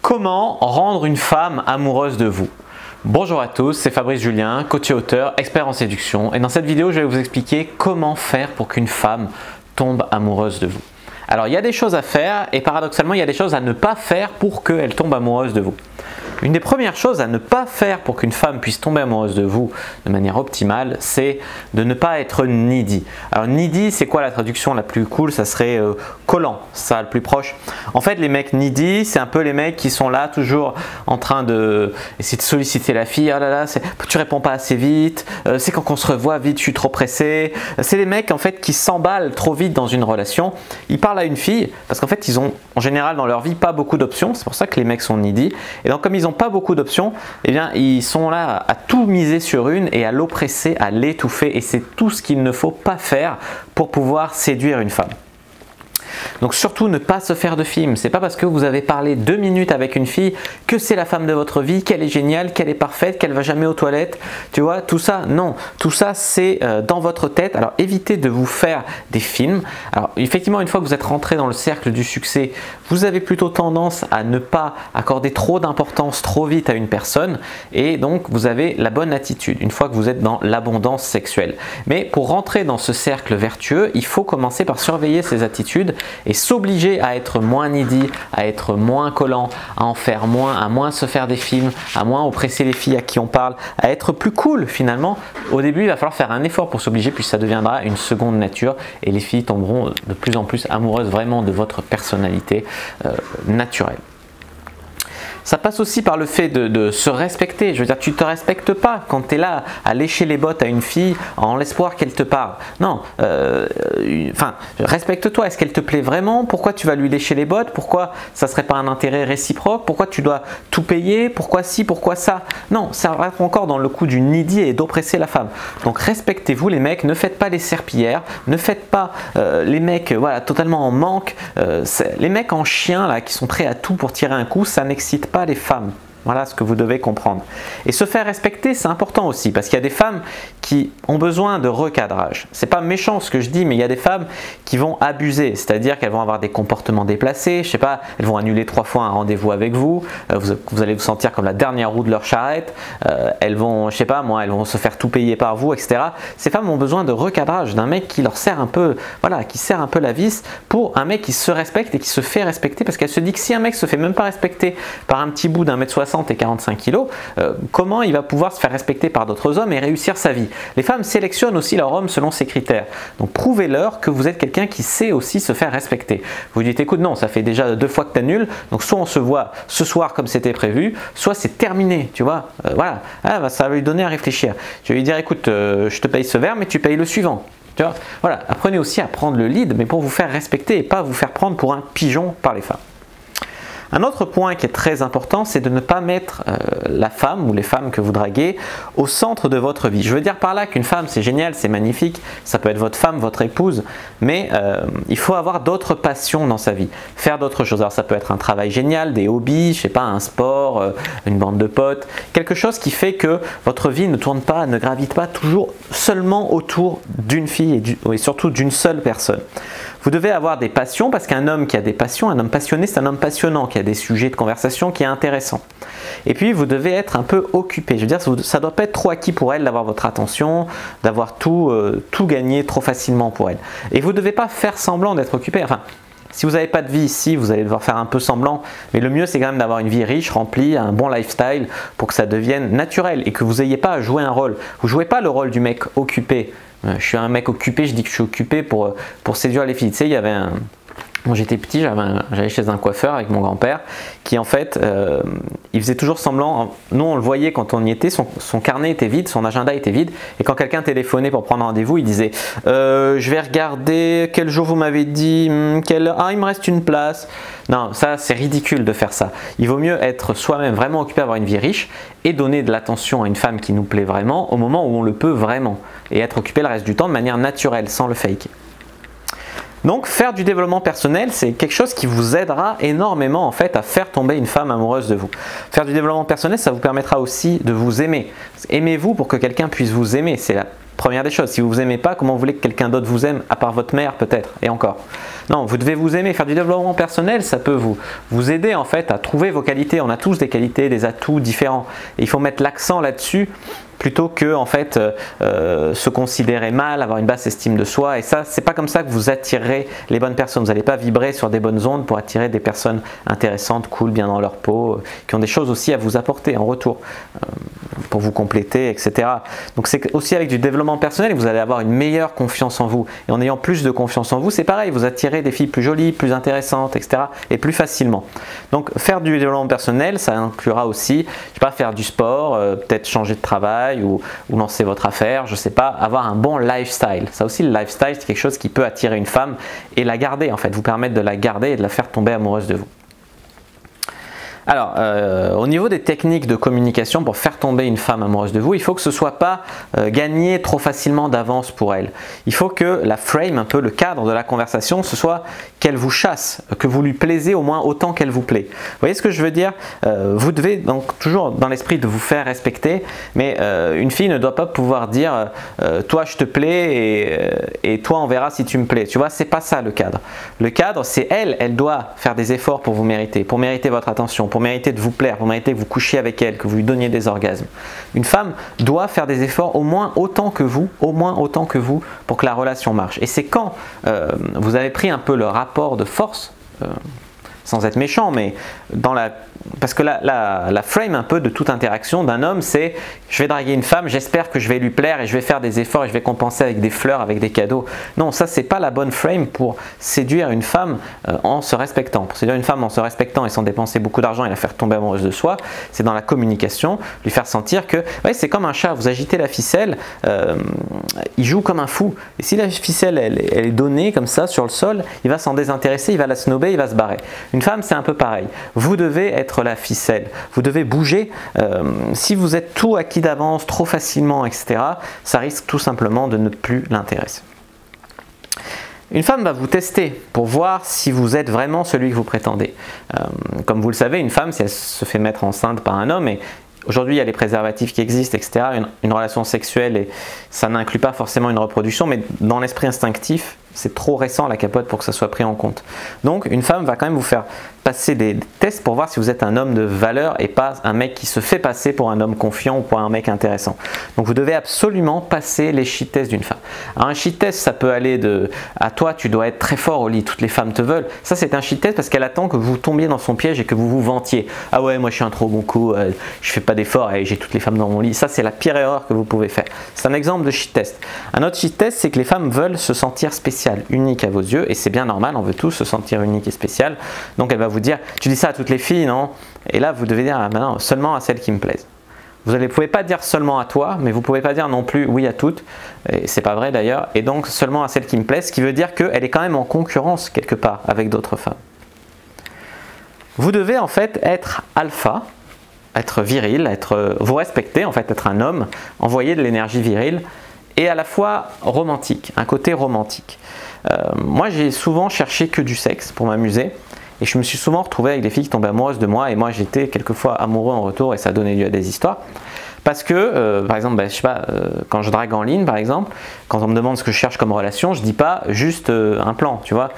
Comment rendre une femme amoureuse de vous? Bonjour à tous, c'est Fabrice Julien, coach et auteur, expert en séduction. Et dans cette vidéo, je vais vous expliquer comment faire pour qu'une femme tombe amoureuse de vous. Alors, il y a des choses à faire et paradoxalement, il y a des choses à ne pas faire pour qu'elle tombe amoureuse de vous. Une des premières choses à ne pas faire pour qu'une femme puisse tomber amoureuse de vous de manière optimale, c'est de ne pas être needy. Alors needy, c'est quoi la traduction la plus cool? Ça serait collant, ça le plus proche. En fait, les mecs needy, c'est un peu les mecs qui sont là toujours en train de essayer de solliciter la fille. Oh là là, tu réponds pas assez vite, c'est quand on se revoit vite, je suis trop pressé. C'est les mecs en fait qui s'emballent trop vite dans une relation. Ils parlent à une fille parce qu'en fait, ils ont en général dans leur vie pas beaucoup d'options. C'est pour ça que les mecs sont needy. Et donc comme ils n'ont pas beaucoup d'options, eh bien ils sont là à tout miser sur une et à l'oppresser, à l'étouffer, et c'est tout ce qu'il ne faut pas faire pour pouvoir séduire une femme. Donc surtout ne pas se faire de film. C'est pas parce que vous avez parlé 2 minutes avec une fille que c'est la femme de votre vie, qu'elle est géniale, qu'elle est parfaite, qu'elle va jamais aux toilettes. Tu vois, tout ça, non. Tout ça, c'est dans votre tête. Alors évitez de vous faire des films. Alors effectivement, une fois que vous êtes rentré dans le cercle du succès, vous avez plutôt tendance à ne pas accorder trop d'importance trop vite à une personne, et donc vous avez la bonne attitude une fois que vous êtes dans l'abondance sexuelle. Mais pour rentrer dans ce cercle vertueux, il faut commencer par surveiller ses attitudes et s'obliger à être moins needy, à être moins collant, à en faire moins, à moins se faire des films, à moins oppresser les filles à qui on parle, à être plus cool finalement. Au début, il va falloir faire un effort pour s'obliger, puis ça deviendra une seconde nature et les filles tomberont de plus en plus amoureuses vraiment de votre personnalité naturelle. Ça passe aussi par le fait de se respecter. Je veux dire, tu ne te respectes pas quand tu es là à lécher les bottes à une fille en l'espoir qu'elle te parle. Non, respecte-toi. Est-ce qu'elle te plaît vraiment? Pourquoi tu vas lui lécher les bottes? Pourquoi ça ne serait pas un intérêt réciproque? Pourquoi tu dois tout payer? Pourquoi ci? Pourquoi ça? Non, ça rentre encore dans le coup du needy et d'oppresser la femme. Donc respectez-vous les mecs, ne faites pas les serpillères, ne faites pas les mecs voilà, totalement en manque. Les mecs en chien là, qui sont prêts à tout pour tirer un coup, ça n'excite pas les femmes. Voilà ce que vous devez comprendre. Et se faire respecter, c'est important aussi, parce qu'il y a des femmes qui ont besoin de recadrage. C'est pas méchant ce que je dis, mais il y a des femmes qui vont abuser, c'est-à-dire qu'elles vont avoir des comportements déplacés, je sais pas, elles vont annuler 3 fois un rendez-vous avec vous, vous allez vous sentir comme la dernière roue de leur charrette, elles vont, je sais pas moi, elles vont se faire tout payer par vous, etc. Ces femmes ont besoin de recadrage, d'un mec qui leur sert un peu, voilà, qui serre un peu la vis, pour un mec qui se respecte et qui se fait respecter, parce qu'elle se dit que si un mec se fait même pas respecter par un petit bout d'1m60 et 45 kg, comment il va pouvoir se faire respecter par d'autres hommes et réussir sa vie? Les femmes sélectionnent aussi leur homme selon ces critères. Donc prouvez-leur que vous êtes quelqu'un qui sait aussi se faire respecter. Vous dites écoute, non, ça fait déjà 2 fois que tu annules, donc soit on se voit ce soir comme c'était prévu, soit c'est terminé, tu vois. Voilà, ça va lui donner à réfléchir. Je vais lui dire écoute, je te paye ce verre, mais tu payes le suivant. Tu vois, voilà, apprenez aussi à prendre le lead, mais pour vous faire respecter et pas vous faire prendre pour un pigeon par les femmes. Un autre point qui est très important, c'est de ne pas mettre la femme ou les femmes que vous draguez au centre de votre vie. Je veux dire par là qu'une femme, c'est génial, c'est magnifique, ça peut être votre femme, votre épouse, mais il faut avoir d'autres passions dans sa vie, faire d'autres choses. Alors ça peut être un travail génial, des hobbies, je sais pas, un sport, une bande de potes, quelque chose qui fait que votre vie ne tourne pas, ne gravite pas toujours seulement autour d'une fille et surtout d'une seule personne. Vous devez avoir des passions, parce qu'un homme qui a des passions, un homme passionné, c'est un homme passionnant, qui a des sujets de conversation qui est intéressant. Et puis vous devez être un peu occupé. Je veux dire, ça ne doit pas être trop acquis pour elle d'avoir votre attention, d'avoir tout gagné trop facilement pour elle. Et vous ne devez pas faire semblant d'être occupé. Enfin, si vous n'avez pas de vie ici, vous allez devoir faire un peu semblant, mais le mieux c'est quand même d'avoir une vie riche, remplie, un bon lifestyle pour que ça devienne naturel et que vous n'ayez pas à jouer un rôle. Vous ne jouez pas le rôle du mec occupé. Je suis un mec occupé, je dis que je suis occupé pour séduire les filles. Tu sais, il y avait quand j'étais petit, j'allais chez un coiffeur avec mon grand-père qui en fait, il faisait toujours semblant, nous on le voyait quand on y était, son carnet était vide, son agenda était vide, et quand quelqu'un téléphonait pour prendre rendez-vous, il disait je vais regarder quel jour vous m'avez dit, il me reste une place. Non, ça c'est ridicule de faire ça. Il vaut mieux être soi-même vraiment occupé, avoir une vie riche et donner de l'attention à une femme qui nous plaît vraiment au moment où on le peut vraiment, et être occupé le reste du temps de manière naturelle, sans le faker. Donc faire du développement personnel, c'est quelque chose qui vous aidera énormément en fait à faire tomber une femme amoureuse de vous. Faire du développement personnel, ça vous permettra aussi de vous aimer. Aimez-vous pour que quelqu'un puisse vous aimer, c'est la première des choses. Si vous ne vous aimez pas, comment vous voulez que quelqu'un d'autre vous aime, à part votre mère peut-être, et encore. Non, vous devez vous aimer. Faire du développement personnel, ça peut vous aider en fait à trouver vos qualités. On a tous des qualités, des atouts différents. Et il faut mettre l'accent là-dessus plutôt que en fait se considérer mal, avoir une basse estime de soi. Et ça, c'est pas comme ça que vous attirerez les bonnes personnes. Vous n'allez pas vibrer sur des bonnes ondes pour attirer des personnes intéressantes, cool, bien dans leur peau, qui ont des choses aussi à vous apporter en retour, pour vous compléter, etc. Donc c'est aussi avec du développement personnel que vous allez avoir une meilleure confiance en vous. Et en ayant plus de confiance en vous, c'est pareil, vous attirez des filles plus jolies, plus intéressantes, etc. et plus facilement. Donc faire du développement personnel, ça inclura aussi, je sais pas, faire du sport, peut-être changer de travail, ou lancer votre affaire, je sais pas, avoir un bon lifestyle. Ça aussi, le lifestyle, c'est quelque chose qui peut attirer une femme et la garder, en fait, vous permettre de la garder et de la faire tomber amoureuse de vous. Alors, au niveau des techniques de communication pour faire tomber une femme amoureuse de vous, il faut que ce ne soit pas gagné trop facilement d'avance pour elle. Il faut que la frame, un peu le cadre de la conversation, ce soit qu'elle vous chasse, que vous lui plaisez au moins autant qu'elle vous plaît. Vous voyez ce que je veux dire? Vous devez donc toujours dans l'esprit de vous faire respecter, mais une fille ne doit pas pouvoir dire toi je te plais et toi on verra si tu me plais. Tu vois, c'est pas ça le cadre. Le cadre, c'est elle doit faire des efforts pour vous mériter, pour mériter votre attention, pour mériter de vous plaire, pour mériter que vous couchiez avec elle, que vous lui donniez des orgasmes. Une femme doit faire des efforts au moins autant que vous pour que la relation marche. Et c'est quand vous avez pris un peu le rapport de force, sans être méchant, mais parce que la frame un peu de toute interaction d'un homme, c'est je vais draguer une femme, j'espère que je vais lui plaire et je vais faire des efforts et je vais compenser avec des fleurs, avec des cadeaux. Non, ça c'est pas la bonne frame pour séduire une femme en se respectant. Pour séduire une femme en se respectant et sans dépenser beaucoup d'argent et la faire tomber amoureuse de soi, c'est dans la communication, lui faire sentir que ouais, c'est comme un chat, vous agitez la ficelle, il joue comme un fou. Et si la ficelle elle est donnée comme ça sur le sol, il va s'en désintéresser, il va la snobber, il va se barrer. Une femme c'est un peu pareil. Vous devez être la ficelle, vous devez bouger. Si vous êtes tout acquis d'avance, trop facilement, etc., ça risque tout simplement de ne plus l'intéresser. Une femme va vous tester pour voir si vous êtes vraiment celui que vous prétendez. Comme vous le savez, une femme, si elle se fait mettre enceinte par un homme, et aujourd'hui il y a les préservatifs qui existent, etc., une relation sexuelle, et ça n'inclut pas forcément une reproduction, mais dans l'esprit instinctif, c'est trop récent la capote pour que ça soit pris en compte. Donc une femme va quand même vous faire passer des tests pour voir si vous êtes un homme de valeur et pas un mec qui se fait passer pour un homme confiant ou pour un mec intéressant. Donc vous devez absolument passer les shit tests d'une femme. Alors un shit test, ça peut aller de à toi tu dois être très fort au lit, toutes les femmes te veulent. Ça c'est un shit test parce qu'elle attend que vous tombiez dans son piège et que vous vous vantiez. Ah ouais, moi je suis un trop bon coup, je fais pas d'efforts et j'ai toutes les femmes dans mon lit. Ça c'est la pire erreur que vous pouvez faire. C'est un exemple de shit test. Un autre shit test, c'est que les femmes veulent se sentir spéciales, uniques à vos yeux, et c'est bien normal, on veut tous se sentir unique et spécial. Donc elle va vous dire, tu dis ça à toutes les filles, non? Et là vous devez dire, ah, ben non, seulement à celles qui me plaisent. Vous ne pouvez pas dire seulement à toi, mais vous ne pouvez pas dire non plus oui à toutes, et c'est pas vrai d'ailleurs, et donc seulement à celles qui me plaisent, ce qui veut dire qu'elle est quand même en concurrence quelque part avec d'autres femmes. Vous devez en fait être alpha, être viril, vous respecter, en fait être un homme, envoyer de l'énergie virile, et à la fois romantique, un côté romantique. Moi j'ai souvent cherché que du sexe pour m'amuser, et je me suis souvent retrouvé avec des filles qui tombaient amoureuses de moi, et moi j'étais quelquefois amoureux en retour, et ça donnait lieu à des histoires. Parce que, par exemple, je sais pas, quand je drague en ligne, par exemple, quand on me demande ce que je cherche comme relation, je dis pas juste un plan, tu vois.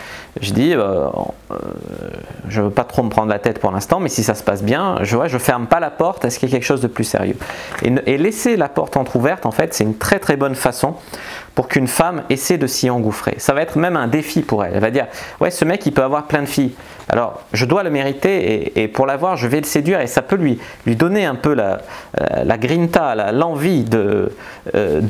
Je dis, je veux pas trop me prendre la tête pour l'instant, mais si ça se passe bien, je ferme pas la porte à ce qu'il y ait quelque chose de plus sérieux. Et laisser la porte entrouverte, en fait, c'est une très très bonne façon pour qu'une femme essaie de s'y engouffrer. Ça va être même un défi pour elle. Elle va dire, ouais, ce mec, il peut avoir plein de filles. Alors, je dois le mériter, et pour l'avoir, je vais le séduire, et ça peut lui donner un peu la grinta, l'envie de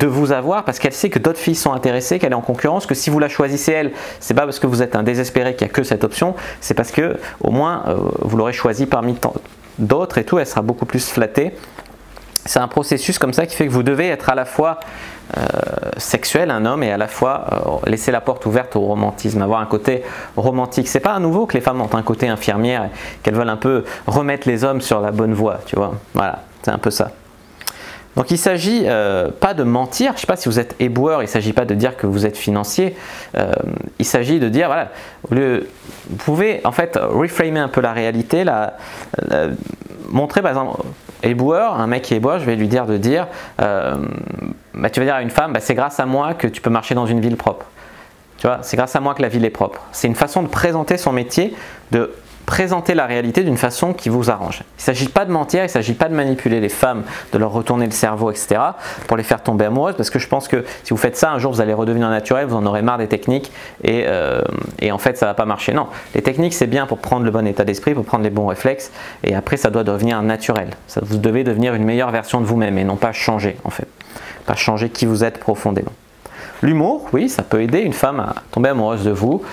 vous avoir, parce qu'elle sait que d'autres filles sont intéressées, qu'elle est en concurrence, que si vous la choisissez elle, c'est pas parce que vous êtes un désespéré qu'il n'y a que cette option, c'est parce que au moins vous l'aurez choisi parmi tant d'autres et tout, elle sera beaucoup plus flattée. C'est un processus comme ça qui fait que vous devez être à la fois sexuel, un homme, et à la fois laisser la porte ouverte au romantisme, avoir un côté romantique. C'est pas à nouveau que les femmes ont un côté infirmière, qu'elles veulent un peu remettre les hommes sur la bonne voie, tu vois. Voilà, c'est un peu ça. Donc il ne s'agit pas de mentir, je ne sais pas si vous êtes éboueur, il ne s'agit pas de dire que vous êtes financier, il s'agit de dire, voilà, vous pouvez en fait reframer un peu la réalité, montrer par exemple, éboueur, un mec qui est éboueur, je vais lui dire de dire, tu vas dire à une femme, c'est grâce à moi que tu peux marcher dans une ville propre. Tu vois, c'est grâce à moi que la ville est propre. C'est une façon de présenter son métier, de présenter la réalité d'une façon qui vous arrange. Il ne s'agit pas de mentir, il ne s'agit pas de manipuler les femmes, de leur retourner le cerveau, etc. pour les faire tomber amoureuses, parce que je pense que si vous faites ça, un jour vous allez redevenir naturel, vous en aurez marre des techniques et en fait ça ne va pas marcher. Non, les techniques c'est bien pour prendre le bon état d'esprit, pour prendre les bons réflexes et après ça doit devenir naturel. Ça, vous devez devenir une meilleure version de vous-même et non pas changer en fait. Pas changer qui vous êtes profondément. L'humour, oui, ça peut aider une femme à tomber amoureuse de vous,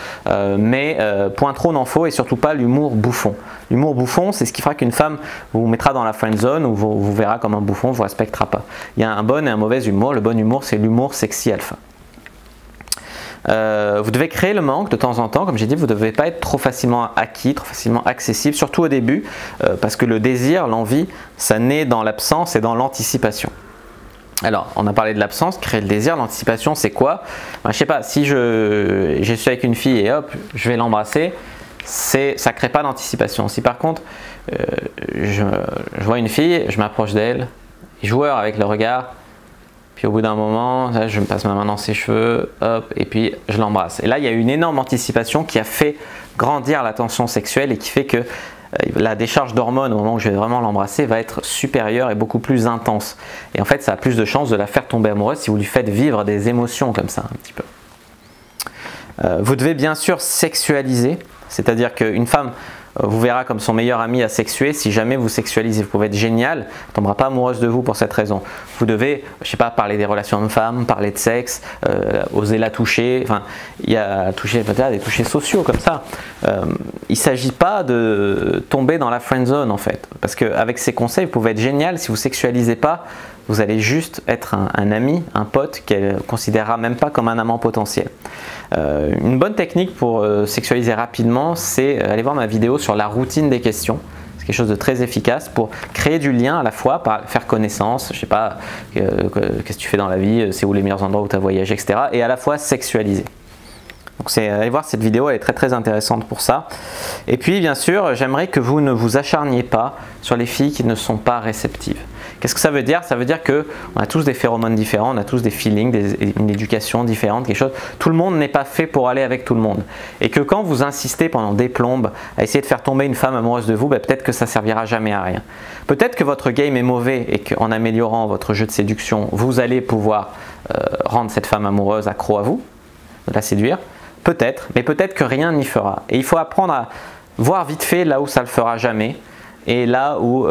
mais point trop n'en faut et surtout pas l'humour bouffon. L'humour bouffon, c'est ce qui fera qu'une femme vous mettra dans la friend zone ou vous verra comme un bouffon, vous respectera pas. Il y a un bon et un mauvais humour. Le bon humour, c'est l'humour sexy alpha. Vous devez créer le manque de temps en temps, comme j'ai dit, vous ne devez pas être trop facilement acquis, trop facilement accessible, surtout au début, parce que le désir, l'envie, ça naît dans l'absence et dans l'anticipation. Alors, on a parlé de l'absence, créer le désir, l'anticipation, c'est quoi? Je sais pas, si je suis avec une fille et hop, je vais l'embrasser, ça ne crée pas d'anticipation. Si par contre, je vois une fille, je m'approche d'elle, joueur avec le regard, puis au bout d'un moment, là, je me passe ma main dans ses cheveux, hop, et puis je l'embrasse. Et là, il y a une énorme anticipation qui a fait grandir la tension sexuelle et qui fait que la décharge d'hormones au moment où je vais vraiment l'embrasser va être supérieure et beaucoup plus intense. Et en fait, ça a plus de chances de la faire tomber amoureuse si vous lui faites vivre des émotions comme ça un petit peu. Vous devez bien sûr sexualiser, c'est-à-dire qu'une femme vous verra comme son meilleur ami à sexuer si jamais vous sexualisez. Vous pouvez être génial, elle ne tombera pas amoureuse de vous pour cette raison. Vous devez, je sais pas, parler des relations hommes-femmes, parler de sexe, oser la toucher. Enfin, il y a peut-être des touchés sociaux comme ça. Il ne s'agit pas de tomber dans la friend zone en fait, parce qu'avec ces conseils, vous pouvez être génial. Si vous ne sexualisez pas, vous allez juste être un ami, un pote qu'elle ne considérera même pas comme un amant potentiel. Une bonne technique pour sexualiser rapidement, c'est aller voir ma vidéo sur la routine des questions. C'est quelque chose de très efficace pour créer du lien à la fois, par faire connaissance, je sais pas, qu'est-ce que tu fais dans la vie, c'est où les meilleurs endroits où tu as voyagé, etc. Et à la fois sexualiser. Donc allez voir cette vidéo, elle est très très intéressante pour ça. Et puis bien sûr, j'aimerais que vous ne vous acharniez pas sur les filles qui ne sont pas réceptives. Qu'est-ce que ça veut dire? Ça veut dire qu'on a tous des phéromones différents, on a tous des feelings, une éducation différente, quelque chose. Tout le monde n'est pas fait pour aller avec tout le monde. Et que quand vous insistez pendant des plombes à essayer de faire tomber une femme amoureuse de vous, peut-être que ça ne servira jamais à rien. Peut-être que votre game est mauvais et qu'en améliorant votre jeu de séduction, vous allez pouvoir rendre cette femme amoureuse accro à vous, la séduire. Peut-être, mais peut-être que rien n'y fera. Et il faut apprendre à voir vite fait là où ça ne le fera jamais et là où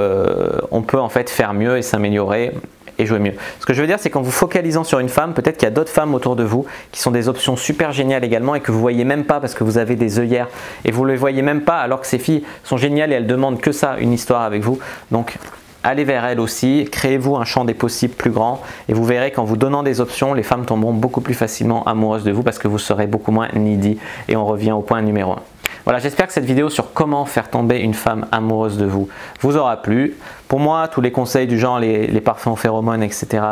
on peut en fait faire mieux et s'améliorer et jouer mieux. Ce que je veux dire, c'est qu'en vous focalisant sur une femme, peut-être qu'il y a d'autres femmes autour de vous qui sont des options super géniales également et que vous ne voyez même pas parce que vous avez des œillères et vous ne les voyez même pas alors que ces filles sont géniales et elles demandent que ça, une histoire avec vous. Donc, allez vers elles aussi, créez-vous un champ des possibles plus grand et vous verrez qu'en vous donnant des options, les femmes tomberont beaucoup plus facilement amoureuses de vous parce que vous serez beaucoup moins needy. Et on revient au point numéro 1. Voilà, j'espère que cette vidéo sur comment faire tomber une femme amoureuse de vous vous aura plu. Pour moi, tous les conseils du genre, les parfums aux phéromones, etc.,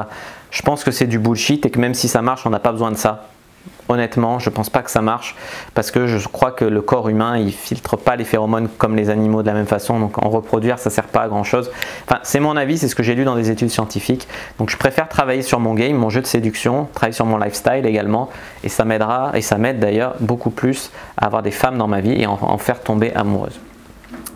je pense que c'est du bullshit et que même si ça marche, on n'a pas besoin de ça. Honnêtement, je ne pense pas que ça marche parce que je crois que le corps humain, il ne filtre pas les phéromones comme les animaux de la même façon. Donc en reproduire, ça ne sert pas à grand chose. Enfin, c'est mon avis, c'est ce que j'ai lu dans des études scientifiques. Donc je préfère travailler sur mon game, mon jeu de séduction, travailler sur mon lifestyle également. Et ça m'aidera, et ça m'aide d'ailleurs beaucoup plus à avoir des femmes dans ma vie et en faire tomber amoureuse.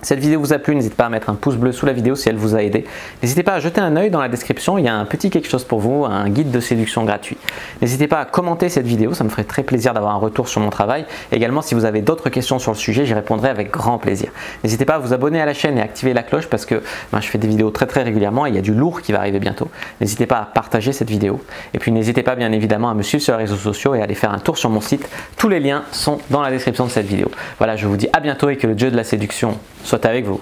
Cette vidéo vous a plu, n'hésitez pas à mettre un pouce bleu sous la vidéo si elle vous a aidé. N'hésitez pas à jeter un œil dans la description, il y a un petit quelque chose pour vous, un guide de séduction gratuit. N'hésitez pas à commenter cette vidéo, ça me ferait très plaisir d'avoir un retour sur mon travail. Également, si vous avez d'autres questions sur le sujet, j'y répondrai avec grand plaisir. N'hésitez pas à vous abonner à la chaîne et activer la cloche parce que je fais des vidéos très régulièrement et il y a du lourd qui va arriver bientôt. N'hésitez pas à partager cette vidéo. Et puis n'hésitez pas bien évidemment à me suivre sur les réseaux sociaux et à aller faire un tour sur mon site. Tous les liens sont dans la description de cette vidéo. Voilà, je vous dis à bientôt et que le dieu de la séduction soit avec vous.